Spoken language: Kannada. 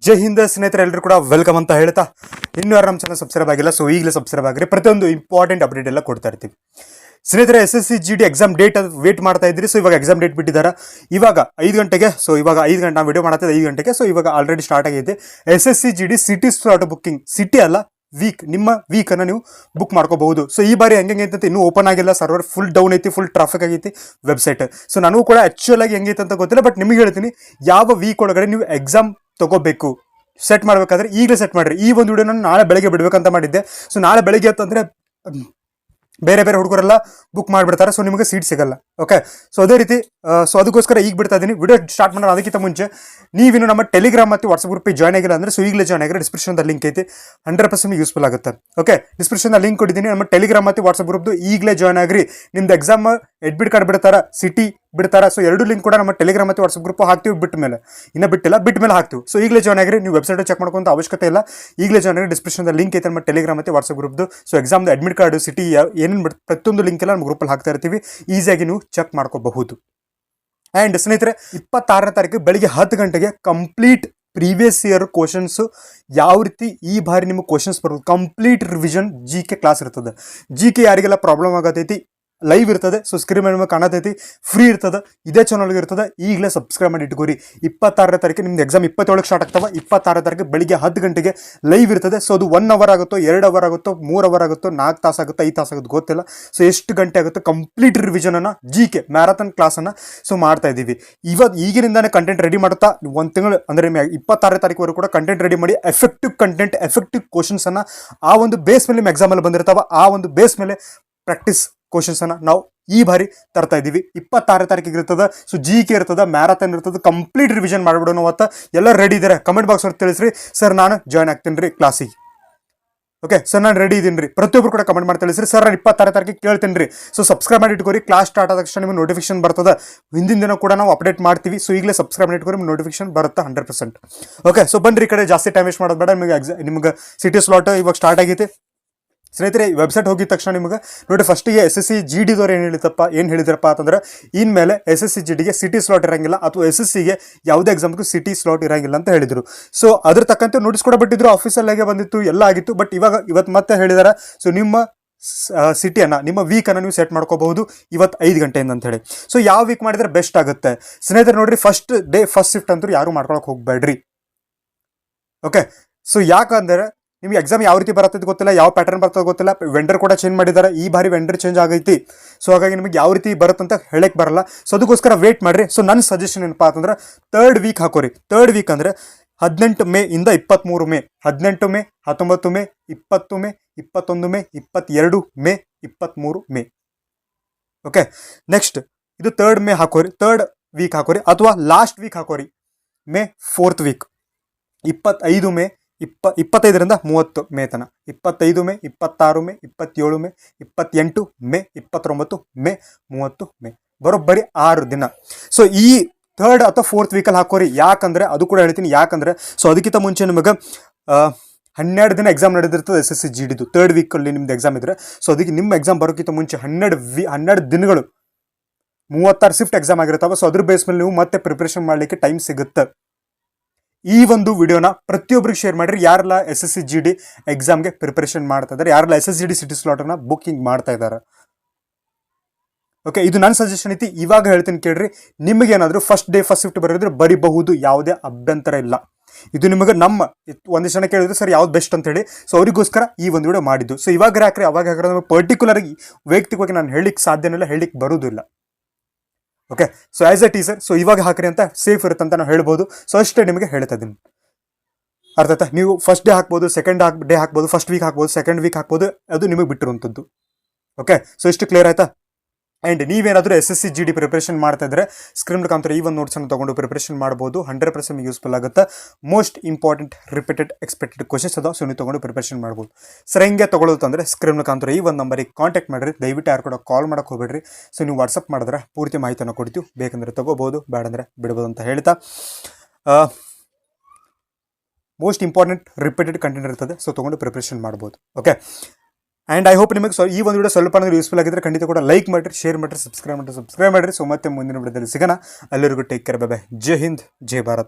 ಜೈ ಹಿಂದ್ ಸ್ನೇಹಿತರೆ, ಎಲ್ಲರೂ ಕೂಡ ವೆಲ್ಕಮ್ ಅಂತ ಹೇಳ್ತಾ ಇನ್ನೂ ಯಾರು ನಮ್ಮ ಚಾನಲ್ ಸಬ್ಸ್ಕ್ರೈಬ್ ಆಗಿಲ್ಲ, ಸೊ ಈಗಲೇ ಸಬ್ಸ್ಕ್ರೈಬ್ ಆಗಿರಿ. ಪ್ರತಿಯೊಂದು ಇಂಪಾರ್ಟೆಂಟ್ ಅಪ್ಡೇಟ್ ಎಲ್ಲ ಕೊಡ್ತಾ ಇರ್ತೀವಿ ಸ್ನೇಹಿತರೆ. SSC GD exam date wait ಮಾಡ್ತಾ ಇದ್ರಿ. ಸೊ ಇವಾಗ ಎಕ್ಸಾಮ್ ಡೇಟ್ ಬಿಟ್ಟಿದ್ದಾರೆ ಇವಾಗ 5 ಗಂಟೆಗೆ. ಸೊ ಇವಾಗ 5 ಗಂಟೆ ನಾವು ವಿಡಿಯೋ ಮಾಡ್ತಾ 5 ಗಂಟೆಗೆ. ಸೊ ಇವಾಗ ಆಲ್ರೆಡಿ ಸ್ಟಾರ್ಟ್ ಆಗೈತೆ SSC GD city slot booking. City ಅಲ್ಲ, ವೀಕ್, ನಿಮ್ಮ ವೀಕ್ ಅನ್ನ ನೀವು ಬುಕ್ ಮಾಡ್ಕೋಬಹುದು. ಸೊ ಈ ಬಾರಿ ಹೆಂಗೆ ಐತೆ ಇನ್ನೂ ಓಪನ್ ಆಗಿಲ್ಲ, ಸರ್ವರ್ ಫುಲ್ ಡೌನ್ ಐತಿ, ಫುಲ್ ಟ್ರಾಫಿಕ್ ಆಗೈತಿ ವೆಬ್ಸೈಟ್. ಸೊ ನನಗೂ ಕೂಡ ಆಕ್ಚುಲ್ ಆಗಿ ಹೆಂಗೈತೆ ಅಂತ ಗೊತ್ತಿಲ್ಲ, ಬಟ್ ನಿಮಗೆ ಹೇಳ್ತೀನಿ ಯಾವ ವೀಕ್ ಒಳಗಡೆ ನೀವು ಎಕ್ಸಾಮ್ ತಗೋಬೇಕು. ಸೆಟ್ ಮಾಡಬೇಕಾದ್ರೆ ಈಗಲೇ ಸೆಟ್ ಮಾಡಿರಿ. ಈ ಒಂದು ವಿಡಿಯೋನ ನಾಳೆ ಬೆಳಗ್ಗೆ ಬಿಡಬೇಕಂತ ಮಾಡಿದ್ದೆ. ಸೊ ನಾಳೆ ಬೆಳಗ್ಗೆ ಅಂತಂದ್ರೆ ಬೇರೆ ಬೇರೆ ಹುಡುಗರೆಲ್ಲ ಬುಕ್ ಮಾಡಿಬಿಡ್ತಾರೆ, ಸೊ ನಿಮಗೆ ಸೀಟ್ ಸಿಗಲ್ಲ. ಓಕೆ, ಸೊ ಅದೇ ರೀತಿ ಸೊ ಅದಕ್ಕೋಸ್ಕರ ಈಗ ಬಿಡ್ತಾ ಇದ್ದೀನಿ. ವಿಡಿಯೋ ಸ್ಟಾರ್ಟ್ ಮಾಡೋಣ ಅದಕ್ಕಿಂತ ಮುಂಚೆ ನೀವಿನ್ನು ನಮ್ಮ ಟೆಲಿಗ್ರಾಮ್ ಮತ್ತು ವಾಟ್ಸಪ್ ಗ್ರೂಪಿಗೆ ಜಾಯ್ನ್ ಆಗಿಲ್ಲ ಅಂದರೆ ಸೊ ಈಗಲೇ ಜಾಯ್ನ್ ಆಗಿರೋ ಡಿಸ್ಕ್ರಿಪ್ಷನ್ ಲಿಂಕ್ ಐತಿ, 100% ಯೂಸ್ಫುಲ್ ಆಗುತ್ತೆ. ಓಕೆ, ಡಿಸ್ಕ್ರಿಪ್ಷನ್ ಲಿಂಕ್ ಕೊಟ್ಟಿದ್ದೀನಿ. ನಮ್ಮ ಟೆಲಿಗ್ರಾಮ್ ಮತ್ತು ವಾಟ್ಸಪ್ ಗ್ರೂಪ್ದು ಈಗಲೇ ಜಾಯ್ನ್ ಆಗಿರಿ. ನಿಮ್ದು ಎಕ್ಸಾಮ್ ಅಡ್ಮಿಟ್ ಕಾರ್ಡ್ ಬಿಡ್ತಾರ, ಸಿಟಿ ಬಿಡ್ತಾರ. ಸೊ ಎರಡು ಲಿಂಕ್ ಕೂಡ ನಮ್ಮ ಟೆಲಿಗ್ರಾಮ್ ಮತ್ತು ವಾಟ್ಸಪ್ ಗ್ರೂಪ್ ಹಾಕ್ತೀವಿ. ಬಿಟ್ಟ ಮೇಲೆ ಇನ್ನೂ ಬಿಟ್ಟಿಲ್ಲ, ಬಿಟ್ಟ ಮೇಲೆ ಹಾಕ್ತೀವಿ. ಸೊ ಈಗಲೇ ಜಾಯ್ನ್ ಆಗಿರಿ. ನೀವು ವೆಬ್ಸೈಟ್ ಚೆಕ್ ಮಾಡ್ಕೊಂತ ಅವಶ್ಯಕತೆ ಇಲ್ಲ, ಈಗಲೇ ಜಾಯ್ನ್ ಆಗಿರಿ. ಡಿಸ್ಕ್ರಿಪ್ಷನ್ ಲಿಂಕ್ ಐತೆ ನಮ್ಮ ಟೆಲಿಗ್ರಾಮ್ ಮತ್ತು ವಾಟ್ಸಪ್ ಗ್ರೂಪ್ದು. ಸೊ ಎಕ್ಸಾಮ್ದು ಅಡ್ಮಿಟ್ ಕಾರ್ಡ್, ಸಿಟಿ ಏನೇನು ಪ್ರತಿಯೊಂದು ಲಿಂಕ್ ಎಲ್ಲ ನಮ್ಮ ಗ್ರೂಪಲ್ಲಿ ಹಾಕ್ತಾ ಇರ್ತೀವಿ, ಈಸಿಯಾಗಿ ನೀವು ಚೆಕ್ ಮಾಡ್ಕೋಬಹುದು. ಆ್ಯಂಡ್ ಸ್ನೇಹಿತರೆ, 26ನೇ ತಾರೀಕು ಬೆಳಿಗ್ಗೆ 10 ಗಂಟೆಗೆ ಕಂಪ್ಲೀಟ್ ಪ್ರೀವಿಯಸ್ ಇಯರ್ ಕ್ವಶನ್ಸು ಯಾವ ರೀತಿ ಈ ಬಾರಿ ನಿಮಗೆ ಕ್ವಶನ್ಸ್ ಬರ್ಬೋದು, ಕಂಪ್ಲೀಟ್ ರಿವಿಷನ್ GK ಕ್ಲಾಸ್ ಇರ್ತದೆ. GK ಯಾರಿಗೆಲ್ಲ ಪ್ರಾಬ್ಲಮ್ ಆಗತೈತಿ ಲೈವ್ ಇರ್ತದೆ. ಸೊ ಸ್ಕ್ರೀನ್ ಮೇಲೆ ಕಾಣತೈತಿ, ಫ್ರೀ ಇರ್ತದೆ, ಇದೇ ಚಾನಲ್ಗೆ ಇರ್ತದೆ. ಈಗಲೇ ಸಬ್ಸ್ಕ್ರೈಬ್ ಮಾಡಿ ಇಟ್ಕೋರಿ. 26ನೇ ತಾರೀಕು ನಿಮ್ದು ಎಕ್ಸಾಮ್ 27ಕ್ಕೆ ಸ್ಟಾರ್ಟ್ ಆಗ್ತಾವೆ. 26ನೇ ತಾರೀಕು ಬೆಳಿಗ್ಗೆ 10 ಗಂಟೆಗೆ ಲೈವ್ ಇರ್ತದೆ. ಸೊ ಅದು 1 ಅವರ್ ಆಗುತ್ತೋ, 2 ಅವರ್ ಆಗುತ್ತೋ, 3 ಅವರ್ ಆಗುತ್ತೋ, 4 ತಾಸು ಆಗುತ್ತೋ, 5 ತಾಸು ಆಗುತ್ತೋ ಗೊತ್ತಿಲ್ಲ. ಸೊ ಎಷ್ಟು ಗಂಟೆ ಆಗುತ್ತೋ ಕಂಪ್ಲೀಟ್ ರಿವಿಷನನ್ನು GK ಮ್ಯಾರಥಾನ್ ಕ್ಲಾಸನ್ನು ಸೊ ಮಾಡ್ತಾ ಇದ್ದೀವಿ. ಈಗಿನಿಂದಾನೇ ಕಂಟೆಂಟ್ ರೆಡಿ ಮಾಡುತ್ತಾ 1 ತಿಂಗಳು ಅಂದರೆ 26ನೇ ತಾರೀಕುವರೆಗೂ ಕೂಡ ಕಂಟೆಂಟ್ ರೆಡಿ ಮಾಡಿ ಎಫೆಕ್ಟಿವ್ ಕಂಟೆಂಟ್, ಎಫೆಕ್ಟಿವ್ ಕ್ವಶನ್ಸನ್ನು ಆ ಒಂದು ಬೇಸ್ ಮೇಲೆ ನಿಮ್ಮ ಎಕ್ಸಾಮಲ್ಲಿ ಬಂದಿರ್ತಾವೆ. ಆ ಒಂದು ಬೇಸ್ ಮೇಲೆ ಪ್ರಾಕ್ಟೀಸ್ ಕ್ವಶನ್ಸ್ ಅನ್ನ ನಾವು ಈ ಬಾರಿ ತರ್ತಾ ಇದ್ದೀವಿ. 26ನೇ ತಾರೀಕಿಗೆ ಇರ್ತದೆ. ಸೊ GK ಇರ್ತದೆ, ಮ್ಯಾರಥಾನ್ ಇರ್ತದೆ, ಕಂಪ್ಲೀಟ್ ರಿವಿಷನ್ ಮಾಡಿಬಿಡೋಣ. ಅವತ್ತು ಎಲ್ಲ ರೆಡಿ ಇದ್ದಾರೆ. ಕಮೆಂಟ್ ಬಾಕ್ಸ್ ಅವ್ರು ತಿಳಿಸ್ರಿ, ಸರ್ ನಾನು ಜಾಯ್ನ್ ಆಗ್ತೀನಿ ರೀ ಕ್ಲಾಸಿಗೆ. ಓಕೆ ಸರ್, ನಾನು ರೆಡಿ ಇದ್ದೀನಿ ರೀ. ಪ್ರತಿಯೊಬ್ಬರು ಕೂಡ ಕಮೆಂಟ್ ಮಾಡಿ ತಿಳಿಸ್ರಿ, ಸರ್ ನಾನು 26ನೇ ತಾರೀಕಿಗೆ ಕೇಳ್ತೀನಿ ರೀ. ಸೊ ಸಬ್ಸ್ಕ್ರೈಬ್ ಮಾಡಿ ಇಟ್ಕೋರಿ. ಕ್ಲಾಸ್ ಸ್ಟಾರ್ಟ್ ಆದ ತಕ್ಷಣ ನಿಮಗೆ ನೋಟಿಫಿಕೇಶನ್ ಬರ್ತದೆ. ಹಿಂದಿನ ದಿನ ಕೂಡ ನಾವು ಅಪ್ಡೇಟ್ ಮಾಡ್ತೀವಿ. ಸೊ ಈಗಲೇ ಸಬ್ಸ್ಕ್ರೈಬ್ ಮಾಡಿ ಇಟ್ಕೋರಿ, ನಿಮ್ಗೆ ನೋಟಿಫಿಕೇಶನ್ ಬರುತ್ತೆ 100%. ಓಕೆ, ಸೊ ಬನ್ರಿ ಈ ಕಡೆ ಜಾಸ್ತಿ ಟೈಮ್ ವೇಸ್ಟ್ ಮಾಡೋದು ಬೇಡ. ನಿಮಗೆ ಸಿಟಿ ಸ್ಲಾಟ್ ಇವಾಗ ಸ್ಟಾರ್ಟ್ ಆಗೈತೆ ಸ್ನೇಹಿತರೆ. ವೆಬ್ಸೈಟ್ ಹೋಗಿದ ತಕ್ಷಣ ನಿಮಗೆ ನೋಡಿ ಫಸ್ಟಿಗೆ SSC GD ದವ್ರು ಏನು ಹೇಳಿದ್ರಪ್ಪ ಅಂತಂದ್ರೆ, ಇನ್ಮೇಲೆ SSC GDಗೆ ಸಿಟಿ ಸ್ಲಾಟ್ ಇರಂಗಿಲ್ಲ, ಅಥವಾ SSCಗೆ ಯಾವುದೇ ಎಕ್ಸಾಮ್ಗೂ ಸಿಟಿ ಸ್ಲಾಟ್ ಇರಂಗಿಲ್ಲ ಅಂತ ಹೇಳಿದರು. ಸೊ ಅದ್ರ ತಕ್ಕಂತೆ ನೋಟಿಸ್ ಕೂಡ ಬಿಟ್ಟಿದ್ರು, ಆಫೀಸಲ್ಲಾಗೆ ಬಂದಿತ್ತು, ಎಲ್ಲ ಆಗಿತ್ತು. ಬಟ್ ಇವತ್ತು ಮತ್ತೆ ಹೇಳಿದಾರೆ, ಸೊ ನಿಮ್ಮ ಸಿಟಿಯನ್ನು, ನಿಮ್ಮ ವೀಕನ್ನು ನೀವು ಸೆಟ್ ಮಾಡ್ಕೋಬಹುದು ಇವತ್ತು 5 ಗಂಟೆಯಿಂದ ಅಂತ ಹೇಳಿ. ಸೊ ಯಾವ ವೀಕ್ ಮಾಡಿದ್ರೆ ಬೆಸ್ಟ್ ಆಗುತ್ತೆ ಸ್ನೇಹಿತರೆ? ನೋಡ್ರಿ, ಫಸ್ಟ್ ಡೇ ಫಸ್ಟ್ ಶಿಫ್ಟ್ ಅಂತೂ ಯಾರು ಮಾಡ್ಕೊಳಕ್ಕೆ ಹೋಗ್ಬೇಡ್ರಿ. ಓಕೆ, ಸೊ ಯಾಕಂದರೆ ನಿಮ್ಗೆ ಎಕ್ಸಾಮ್ ಯಾವ ರೀತಿ ಬರುತ್ತೆ ಗೊತ್ತಿಲ್ಲ, ಯಾವ ಪ್ಯಾಟರ್ನ್ ಬರ್ತದೆ ಗೊತ್ತಿಲ್ಲ. ವೆಂಡರ್ ಕೂಡ ಚೇಂಜ್ ಮಾಡಿದ್ದಾರೆ, ಈ ಬಾರಿ ವೆಂಡರ್ ಚೇಂಜ್ ಆಗೈತಿ. ಸೊ ಹಾಗಾಗಿ ನಿಮಗೆ ಯಾವ ರೀತಿ ಬರುತ್ತೆ ಅಂತ ಹೇಳಕ್ಕೆ ಬರಲ್ಲ. ಸೊ ಅದಕ್ಕೋಸ್ಕರ ವೇಟ್ ಮಾಡಿರಿ. ಸೊ ನನ್ನ ಸಜೆಷನ್ ಏನಪ್ಪ ಅಂತಂದ್ರೆ, 3rd ವೀಕ್ ಹಾಕೋರಿ. 3rd ವೀಕ್ ಅಂದರೆ 18 ಮೇ ಇಂದ 23 May, 18 May, 19 May, 20 May, 21 May, 22 May, 23 May. Okay, next ಇದು 3rd ಮೇ ಹಾಕೋರಿ, 3rd ವೀಕ್ ಹಾಕೋರಿ, ಅಥವಾ ಲಾಸ್ಟ್ ವೀಕ್ ಹಾಕೋರಿ, ಮೇ 4th ವೀಕ್. 25 ಮೇ, 25ರಿಂದ 30 ಮೇ ತನ, 25 ಮೇ, 26 ಮೇ, 27 ಮೇ, 28 ಮೇ, 29 ಮೇ, 30 ಮೇ, ಬರೋಬ್ಬರಿ 6 ದಿನ. ಸೊ ಈ 3rd ಅಥವಾ 4th ವೀಕಲ್ಲಿ ಹಾಕೋರಿ. ಯಾಕಂದರೆ ಅದು ಕೂಡ ಹೇಳ್ತೀನಿ, ಯಾಕಂದರೆ ಸೊ ಅದಕ್ಕಿಂತ ಮುಂಚೆ ನಿಮಗೆ 12 ದಿನ ಎಕ್ಸಾಮ್ ನಡೆದಿರ್ತದೆ SSC GDದು. 3rd ವೀಕಲ್ಲಿ ನಿಮ್ದು ಎಕ್ಸಾಮ್ ಇದ್ರೆ, ಸೊ ಅದಕ್ಕೆ ನಿಮ್ಮ ಎಕ್ಸಾಮ್ ಬರೋಕ್ಕಿಂತ ಮುಂಚೆ 12 ದಿನಗಳು 36 ಶಿಫ್ಟ್ ಎಕ್ಸಾಮ್ ಆಗಿರ್ತಾವೆ. ಸೊ ಅದ್ರ ಬೇಸ್ ಮೇಲೆ ನೀವು ಮತ್ತೆ ಪ್ರಿಪ್ರೇಷನ್ ಮಾಡಲಿಕ್ಕೆ ಟೈಮ್ ಸಿಗುತ್ತೆ. ಈ ಒಂದು ವಿಡಿಯೋನ ಪ್ರತಿಯೊಬ್ಬರಿಗೆ ಶೇರ್ ಮಾಡಿರಿ, ಯಾರೆಲ್ಲ SSC GD ಎಕ್ಸಾಮ್ಗೆ ಪ್ರಿಪರೇಷನ್ ಮಾಡ್ತಾ ಇದ್ದಾರೆ, ಯಾರೆಲ್ಲ SSC GD ಸಿಟಿ ಸ್ಲಾಟನ್ನು ಬುಕ್ಕಿಂಗ್ ಮಾಡ್ತಾ ಇದ್ದಾರೆ. ಓಕೆ, ಇದು ನನ್ನ ಸಜೆಷನ್ ಐತಿ. ಇವಾಗ ಹೇಳ್ತೀನಿ ಕೇಳ್ರಿ. ನಿಮಗೇನಾದರೂ ಫಸ್ಟ್ ಡೇ ಫಸ್ಟ್ ಶಿಫ್ಟ್ ಬರೋದ್ರೆ ಬರಿಬಹುದು, ಯಾವುದೇ ಅಭ್ಯಂತರ ಇಲ್ಲ. ಇದು ನಿಮಗೆ ನಮ್ಮ ಒಂದಿಷ್ಟು ಜನ ಕೇಳಿದ್ರು ಸರ್ ಯಾವ್ದು ಬೆಸ್ಟ್ ಅಂತ ಹೇಳಿ. ಸೊ ಅವರಿಗೋಸ್ಕರ ಈ ಒಂದು ವಿಡಿಯೋ ಮಾಡಿದ್ದು. ಸೊ ಇವಾಗ ಹಾಕ್ರಿ, ಅವಾಗ ಹಾಕಿದ್ರೆ ನಮಗೆ ಪರ್ಟಿಕ್ಯುಲರ್ ಆಗಿ ವೈಯಕ್ತಿಕವಾಗಿ ನಾನು ಹೇಳಲಿಕ್ಕೆ ಸಾಧ್ಯನಿಲ್ಲ, ಹೇಳಲಿಕ್ಕೆ ಬರೋದಿಲ್ಲ. Okay, so as A teaser, so ಇವಾಗ ಹಾಕ್ರಿ ಅಂತ ಸೇಫ್ ಇರುತ್ತೆ ಅಂತ ನಾವು ಹೇಳ್ಬೋದು. ಸೊ ಅಷ್ಟೇ ನಿಮಗೆ ಹೇಳ್ತಾ ಇದ್ದೀನಿ, ಅರ್ಥ ಆಯ್ತಾ? ನೀವು ಫಸ್ಟ್ ಡೇ ಹಾಕ್ಬೋದು, ಸೆಕೆಂಡ್ ಡೇ ಹಾಕ್ಬೋದು, ಫಸ್ಟ್ ವೀಕ್ ಹಾಕ್ಬೋದು, ಸೆಕೆಂಡ್ ವೀಕ್ ಹಾಕ್ಬೋದು, ಅದು ನಿಮಗೆ ಬಿಟ್ಟಿರುವಂಥದ್ದು. ಓಕೆ, ಸೊ ಇಷ್ಟು ಕ್ಲಿಯರ್ ಆಯ್ತಾ? ಆ್ಯಂಡ್ ನೀವೇನಾದರೂ SSC GD ಪ್ರಿಪ್ರೇಷನ್ ಮಾಡ್ತಾ ಇದ್ರೆ ಸ್ಕ್ರೀನ್ ಮುಖಾಂತರ ಈ ಒಂದು ನೋಟ್ಸನ್ನು ತೊಗೊಂಡು ಪ್ರಿಪ್ರೇಷನ್ ಮಾಡ್ಬೋದು. 100% ಯೂಸ್ಫುಲ್ ಆಗುತ್ತೆ. Most important repeated expected questions ಅದಾವೆ. ಸೊ ನೀವು ತೊಗೊಂಡು ಪ್ರಿಪ್ರೇಷನ್ ಮಾಡ್ಬೋದು. ಸರ್ ಹೆಂಗೆ ತೊಗೊಳ್ಳೋದು ಅಂದರೆ ಸ್ಕ್ರೀನ್ ಮುಖಾಂತರ ಈ ಒಂದು ನಂಬರಿಗೆ ಕಾಂಟ್ಯಾಕ್ಟ್ ಮಾಡಿರಿ. ದಯವಿಟ್ಟು ಯಾರು ಕೂಡ ಕಾಲ್ ಮಾಡೋಕೆ ಹೋಗ್ಬೇಡ್ರಿ. ಸೊ ನೀವು ವಾಟ್ಸಪ್ ಮಾಡಿದ್ರೆ ಪೂರ್ತಿ ಮಾಹಿತಿಯನ್ನು ಕೊಡ್ತೀವಿ. ಬೇಕಂದರೆ ತೊಗೋಬೋದು, ಬೇಡಂದರೆ ಬಿಡ್ಬೋದು ಅಂತ ಹೇಳ್ತಾ, ಮೋಸ್ಟ್ ಇಂಪಾರ್ಟೆಂಟ್ ರಿಪೀಟೆಡ್ ಕಂಟೆಂಟ್ ಇರ್ತದೆ. ಸೊ ತೊಗೊಂಡು ಪ್ರಿಪ್ರೇಷನ್ ಮಾಡ್ಬೋದು. ಓಕೆ, ಆ್ಯಂಡ್ ಐ ಹೋಪ್ ನಿಮಗೆ ಈ ಒಂದು ವಿಡಿಯೋ ಸ್ವಲ್ಪ ಯೂಸ್ಫುಲ್ ಆಗಿದ್ರೆ ಖಂಡಿತ ಕೂಡ ಲೈಕ್ ಮಾಡಿರಿ, ಶೇರ್ ಮಾಡಿರಿ, ಸಬ್ಸ್ಕ್ರೈಬ್ ಮಾಡಿರಿ. ಸೊ ಮತ್ತೆ ಮುಂದಿನ ವಿಡಿಯೋದಲ್ಲಿ ಸಿಗೋಣ. ಎಲ್ಲರಿಗೂ ಟೇಕ್ ಕೇರ್, ಬೈ ಬೈ. ಜೈ ಹಿಂದ್, ಜೈ ಭಾರತ್.